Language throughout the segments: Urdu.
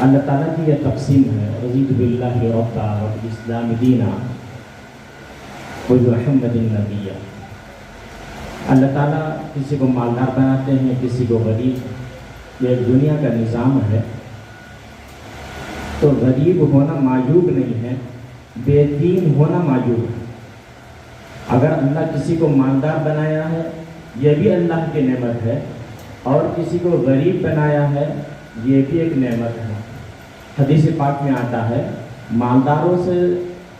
اللہ تعالیٰ کی یہ تقسیم ہے، رضیت باللہ ربا وبالاسلام دینا وبمحمد نبیا۔ اللہ تعالیٰ کسی کو مالدار بناتے ہیں، کسی کو غریب، یہ دنیا کا نظام ہے۔ تو غریب ہونا معیوب نہیں ہے، بے دین ہونا معیوب ہے۔ اگر اللہ کسی کو مالدار بنایا ہے یہ بھی اللہ کی نعمت ہے، اور کسی کو غریب بنایا ہے یہ بھی ایک نعمت ہے۔ حدیث پاک میں آتا ہے مالداروں سے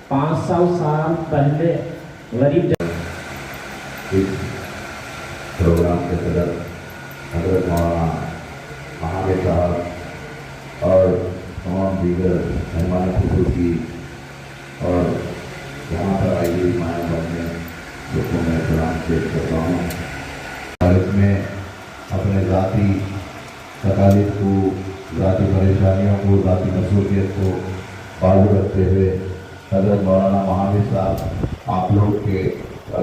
500 سال پہلے غریب اس پروگرام کے صدر حضرت مولانا محمد صاحب اور تمام دیگر مہمان خصوصی اور یہاں پر آئی ہوئی مائیں بہنیں سب کو میں سلام پیش کرتا ہوں، اور اس میں اپنے ذاتی تکالیف کو، ذاتی پریشانیوں کو، ذاتی مصروفیت کو بازو رکھتے ہوئے حضرت مولانا محمد صاحب آپ لوگ کے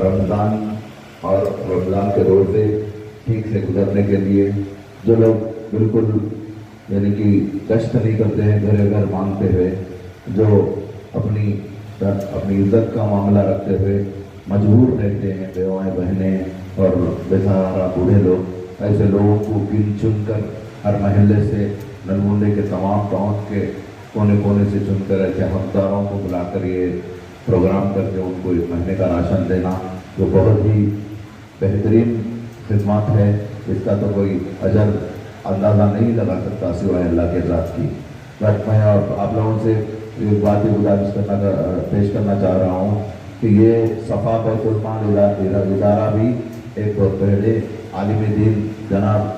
رمضان اور رمضان کے روزے ٹھیک سے گزرنے کے لیے جو لوگ بالکل یعنی کہ کشت نہیں کرتے ہیں، گھر گھر مانگتے ہوئے، جو اپنی عزت کا معاملہ رکھتے ہوئے مجبور رہتے ہیں، بیوائیں بہنیں اور بے سہارا بوڑھے لوگ، ایسے لوگوں کو گن چن کر ہر محلے سے نلگنڈے کے تمام ٹاؤن کے کونے کونے سے چن کر ایسے حقداروں کو بلا کر یہ پروگرام کر کے ان کو ایک مہینے کا راشن دینا، جو بہت ہی بہترین خدمات ہے۔ اس کا تو کوئی اجر اندازہ نہیں لگا سکتا سوائے اللہ کے ذات کی۔ بٹ میں آپ لوگوں سے ایک بات ہی گزارش پیش کرنا چاہ رہا ہوں کہ یہ صفا بیت المال ادارہ بھی ایک بہت بڑے عالم دین جناب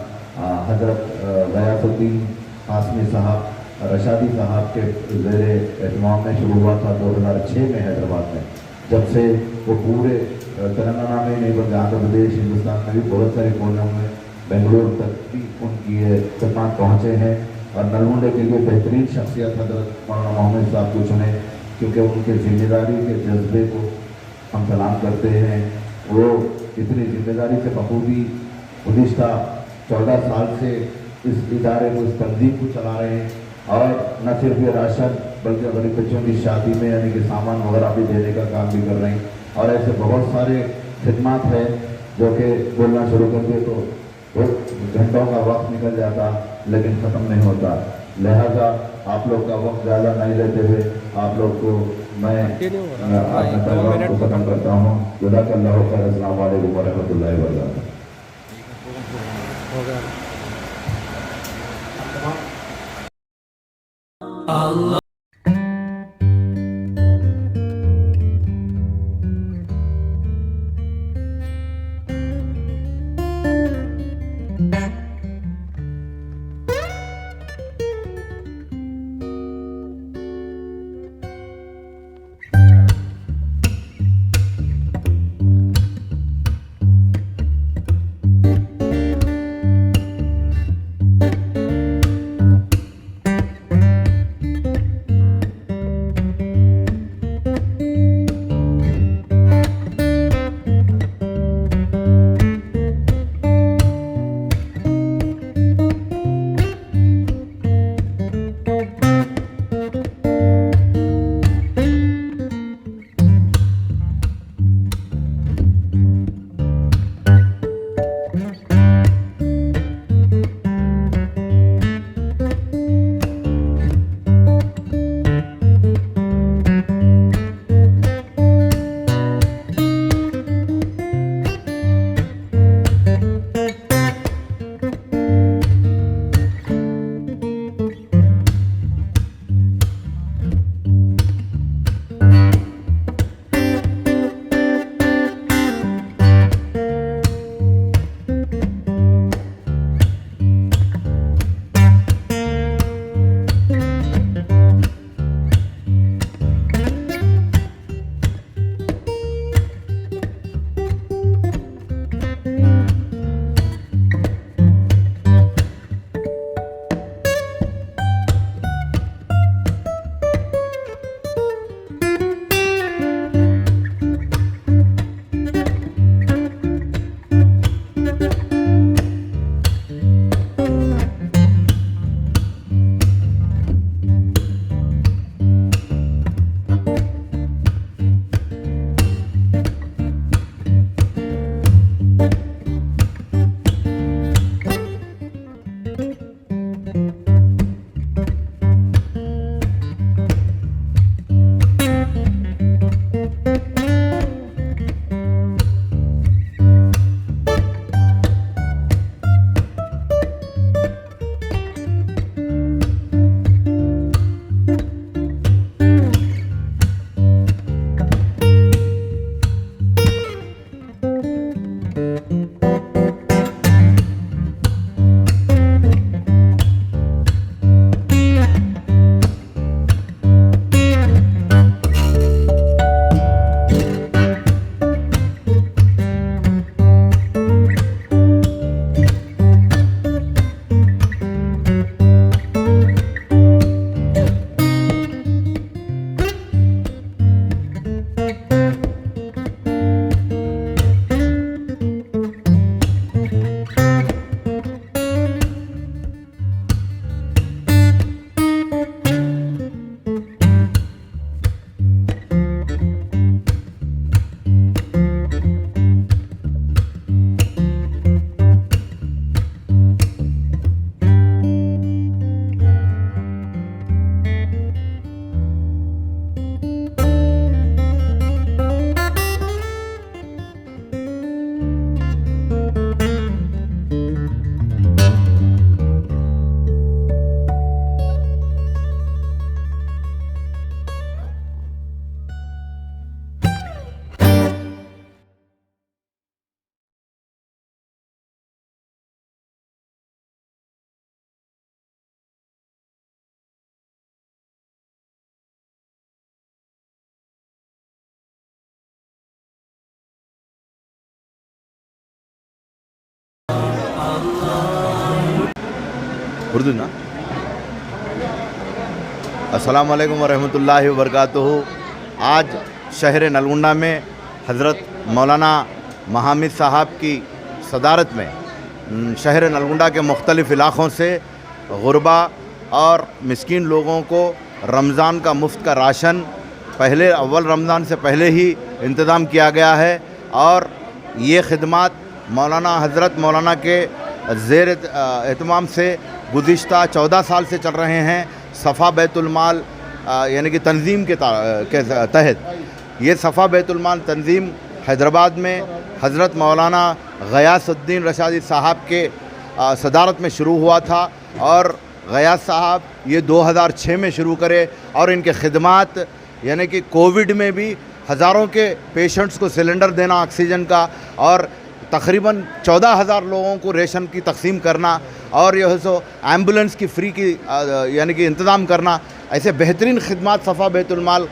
حضرت غیاث الدین قاسمی صاحب رشادی صاحب کے زیر اہتمام میں شروع ہوا تھا 2006 میں حیدرآباد میں، جب سے وہ پورے تلنگانہ میں نہیں بلکہ آندھرا پردیش، ہندوستان میں بھی بہت سارے کونوں میں، بنگلور تک بھی ان کی یہ خدمات پہنچے ہیں۔ اور نلگنڈے کے لیے بہترین شخصیت حضرت مولانا محمد صاحب کو چنے، کیونکہ ان کے ذمہ داری کے جذبے کو ہم سلام کرتے ہیں۔ وہ اتنی ذمہ داری سے بخوبی گزشتہ 14 سال سے اس ادارے کو، اس تنظیم کو چلا رہے ہیں، اور نہ صرف یہ راشن بلکہ غریب بچوں کی شادی میں یعنی کہ سامان وغیرہ بھی دینے کا کام بھی کر رہے ہیں، اور ایسے بہت سارے خدمات ہیں جو کہ بولنا شروع کر دے تو بہت گھنٹوں کا وقت نکل جاتا لیکن ختم نہیں ہوتا۔ لہذا آپ لوگ کا وقت زیادہ نہیں لیتے ہوئے آپ لوگ کو میں اپنے پیغام کو ختم کرتا ہوں۔ جزاک اللہ خیر۔ السلام علیکم ورحمۃ اللہ وبرکاتہ۔ اردو نا السلام علیکم ورحمۃ اللہ وبرکاتہ. آج شہر نلگنڈا میں حضرت مولانا محامد صاحب کی صدارت میں شہر نلگنڈا کے مختلف علاقوں سے غربا اور مسکین لوگوں کو رمضان کا مفت کا راشن اول رمضان سے پہلے ہی انتظام کیا گیا ہے. اور یہ خدمات حضرت مولانا کے زیر اہتمام سے گزشتہ 14 سال سے چل رہے ہیں. صفا بیت المال یعنی کہ تنظیم کے تحت یہ صفا بیت المال تنظیم حیدرآباد میں حضرت مولانا غیاث الدین رشادی صاحب کے صدارت میں شروع ہوا تھا. اور غیاث صاحب یہ 2006 میں شروع کرے اور ان کے خدمات یعنی کہ کووڈ میں بھی ہزاروں کے پیشنٹس کو سلنڈر دینا آکسیجن کا اور تقریباً 14,000 لوگوں کو ریشن کی تقسیم کرنا اور یہ سو ایمبولنس کی فری کی یعنی کہ انتظام کرنا، ایسے بہترین خدمات صفا بیت المال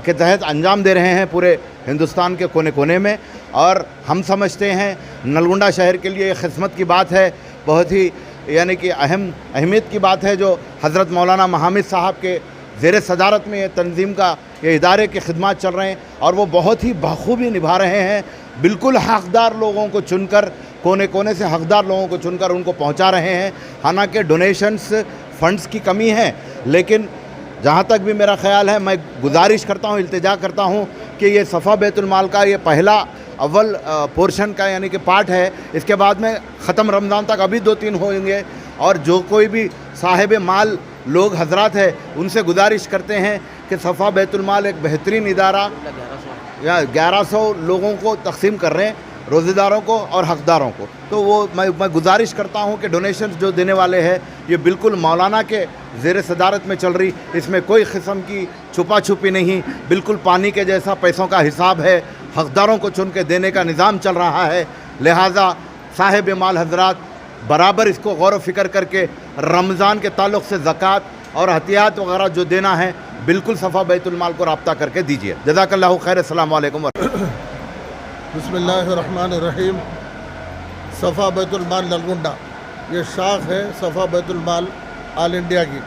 کے تحت انجام دے رہے ہیں پورے ہندوستان کے کونے کونے میں. اور ہم سمجھتے ہیں نلگنڈا شہر کے لیے یہ خدمت کی بات ہے، بہت ہی یعنی کہ اہمیت کی بات ہے جو حضرت مولانا محامد صاحب کے زیر صدارت میں یہ تنظیم کا یہ ادارے کے خدمات چل رہے ہیں اور وہ بہت ہی بخوبی نبھا رہے ہیں. بالکل حقدار لوگوں کو چن کر کونے کونے سے حقدار لوگوں کو چن کر ان کو پہنچا رہے ہیں. حالانکہ ڈونیشنز فنڈز کی کمی ہے، لیکن جہاں تک بھی میرا خیال ہے میں گزارش کرتا ہوں، التجا کرتا ہوں کہ یہ صفا بیت المال کا یہ پہلا اول پورشن کا یعنی کہ پارٹ ہے. اس کے بعد میں ختم رمضان تک ابھی 2-3 ہوئیں گے. اور جو کوئی بھی صاحب مال لوگ حضرات ہیں ان سے گزارش کرتے ہیں کہ صفا بیت المال ایک بہترین ادارہ 1100 لوگوں کو تقسیم کر رہے ہیں، روزے داروں کو اور حقداروں کو. تو وہ میں گزارش کرتا ہوں کہ ڈونیشنز جو دینے والے ہیں یہ بالکل مولانا کے زیر صدارت میں چل رہی، اس میں کوئی قسم کی چھپا چھپی نہیں، بالکل پانی کے جیسا پیسوں کا حساب ہے، حقداروں کو چن کے دینے کا نظام چل رہا ہے. لہٰذا صاحب مال حضرات برابر اس کو غور و فکر کر کے رمضان کے تعلق سے زکوٰۃ اور عطیات وغیرہ جو دینا ہے بالکل صفا بیت المال کو رابطہ کر کے دیجیے. جزاک اللہ خیر. السلام علیکم. بسم اللہ الرحمن الرحیم. صفا بیت المال نلگنڈا یہ شاخ ہے صفا بیت المال آل انڈیا کی.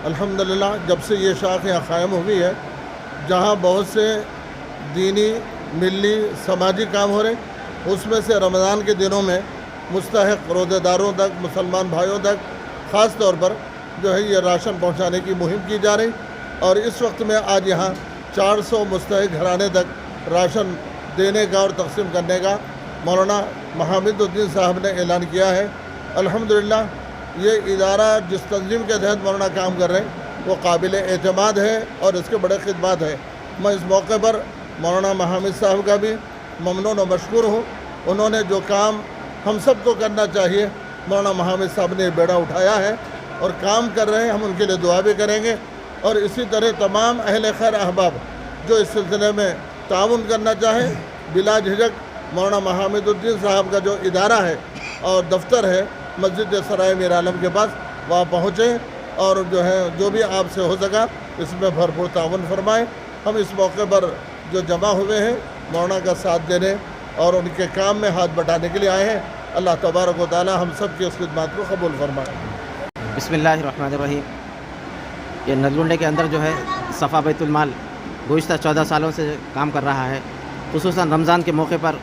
الحمدللہ جب سے یہ شاخ یہاں قائم ہوئی ہے، جہاں بہت سے دینی ملی سماجی کام ہو رہے، اس میں سے رمضان کے دنوں میں مستحق روزے داروں تک، مسلمان بھائیوں تک خاص طور پر جو ہے یہ راشن پہنچانے کی مہم کی جا رہی. اور اس وقت میں آج یہاں 400 مستحق گھرانے تک راشن دینے کا اور تقسیم کرنے کا مولانا محامد الدین صاحب نے اعلان کیا ہے. الحمدللہ یہ ادارہ جس تنظیم کے تحت مولانا کام کر رہے ہیں وہ قابل اعتماد ہے اور اس کے بڑے خدمات ہیں. میں اس موقع پر مولانا محامد صاحب کا بھی ممنون و مشکور ہوں. انہوں نے جو کام ہم سب کو کرنا چاہیے مولانا محامد صاحب نے بیڑا اٹھایا ہے اور کام کر رہے ہیں. ہم ان کے لیے دعا بھی کریں گے. اور اسی طرح تمام اہل خیر احباب جو اس سلسلے میں تعاون کرنا چاہیں بلا جھجک مولانا محامد الدین صاحب کا جو ادارہ ہے اور دفتر ہے مسجد سرائے میر عالم کے پاس، وہاں پہنچیں اور جو ہے جو بھی آپ سے ہو سکا اس میں بھرپور تعاون فرمائیں. ہم اس موقع پر جو جمع ہوئے ہیں مولانا کا ساتھ دینے اور ان کے کام میں ہاتھ بٹانے کے لیے آئے ہیں. اللہ تبارک و تعالی ہم سب کی اس خدمات کو قبول فرمائے. بسم اللہ الرحمن الرحیم. یہ نلگنڈے کے اندر جو ہے صفا بیت المال گزشتہ 14 سالوں سے کام کر رہا ہے. خصوصاً رمضان کے موقع پر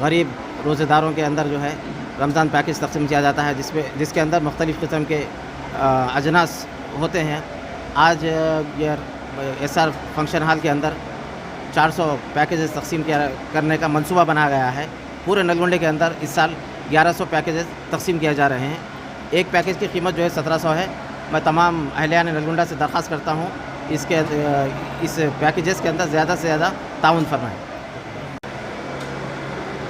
غریب روزے داروں کے اندر جو ہے رمضان پیکج تقسیم کیا جاتا ہے جس کے اندر مختلف قسم کے اجناس ہوتے ہیں. آج یہ ایس آر فنکشن ہال کے اندر 400 پیکیجز تقسیم کرنے کا منصوبہ بنایا گیا ہے. پورے نلگنڈے کے اندر اس سال 1100 پیکیجز تقسیم کیے جا رہے ہیں. ایک پیکیج کی قیمت جو ہے 1700 ہے. میں تمام اہلیان نلگنڈا سے درخواست کرتا ہوں اس پیکیجز کے اندر زیادہ سے زیادہ تعاون فرمائیں.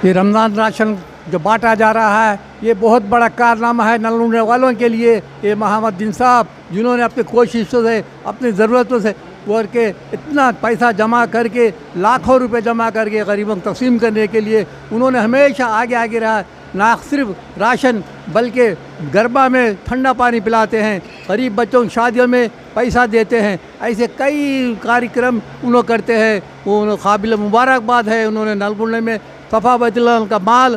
یہ رمضان راشن جو بانٹا جا رہا ہے یہ بہت بڑا کارنامہ ہے نلگنڈا والوں کے لیے. یہ محمد الدین صاحب جنہوں نے اپنی کوششوں سے اپنی ضرورتوں سے اور کے اتنا پیسہ جمع کر کے لاکھوں روپے جمع کر کے غریبوں کو تقسیم کرنے کے لیے انہوں نے ہمیشہ آگے رہا. نہ صرف راشن بلکہ گربا میں ٹھنڈا پانی پلاتے ہیں، غریب بچوں کی شادیوں میں پیسہ دیتے ہیں. ایسے کئی کارکرم کرتے ہیں. وہ قابل مبارکباد ہے. انہوں نے نلگنڈے میں صفا بیت المال کا مال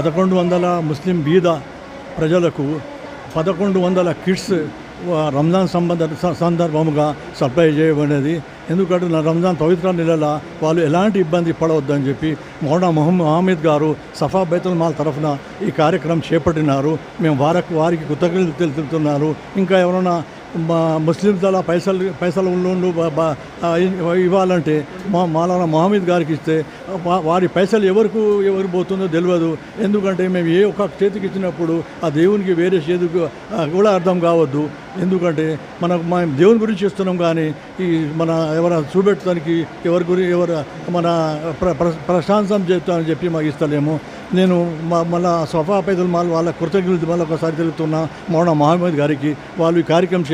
1100 ముస్లిం బీద ప్రజలకు 1100 కిట్స్ రంజాన్ సందర్భముగా సప్లై చేయబడినది. ఎందుకంటే రంజాన్ పవిత్ర నెలల వాళ్ళు ఎలాంటి ఇబ్బంది పడవద్దని చెప్పి మౌలానా మహమ్మద్ గారు సఫా బైతుల్ మాల్ తరఫున ఈ కార్యక్రమం చేపట్టినారు. మేము వారికి కృతజ్ఞతలు తెలుపుతున్నారు. ఇంకా ఎవరైనా ముస్లిమ్స్ అలా పైసలు లోన్లు ఇవ్వాలంటే మౌలానా మహమ్మద్ గారికి ఇస్తే వారి పైసలు ఎవరు పోతుందో తెలియదు. ఎందుకంటే మేము ఏ ఒక్క చేతికి ఇచ్చినప్పుడు ఆ దేవునికి వేరే చేతికి కూడా అర్థం కావద్దు. ఎందుకంటే మనం దేవుని గురించి ఇస్తున్నాం, కానీ ఈ మన ఎవరైనా చూపెట్టడానికి ఎవరు మన ప్రశాంతం చేస్తామని చెప్పి మాకు ఇస్తలేము. నేను మళ్ళా సఫా బైతుల్ మాల్ వాళ్ళ కృతజ్ఞతలు మళ్ళీ ఒకసారి తెలుపుతున్నా మౌలానా మహమ్మద్ గారికి. వాళ్ళు ఈ కార్యక్రమం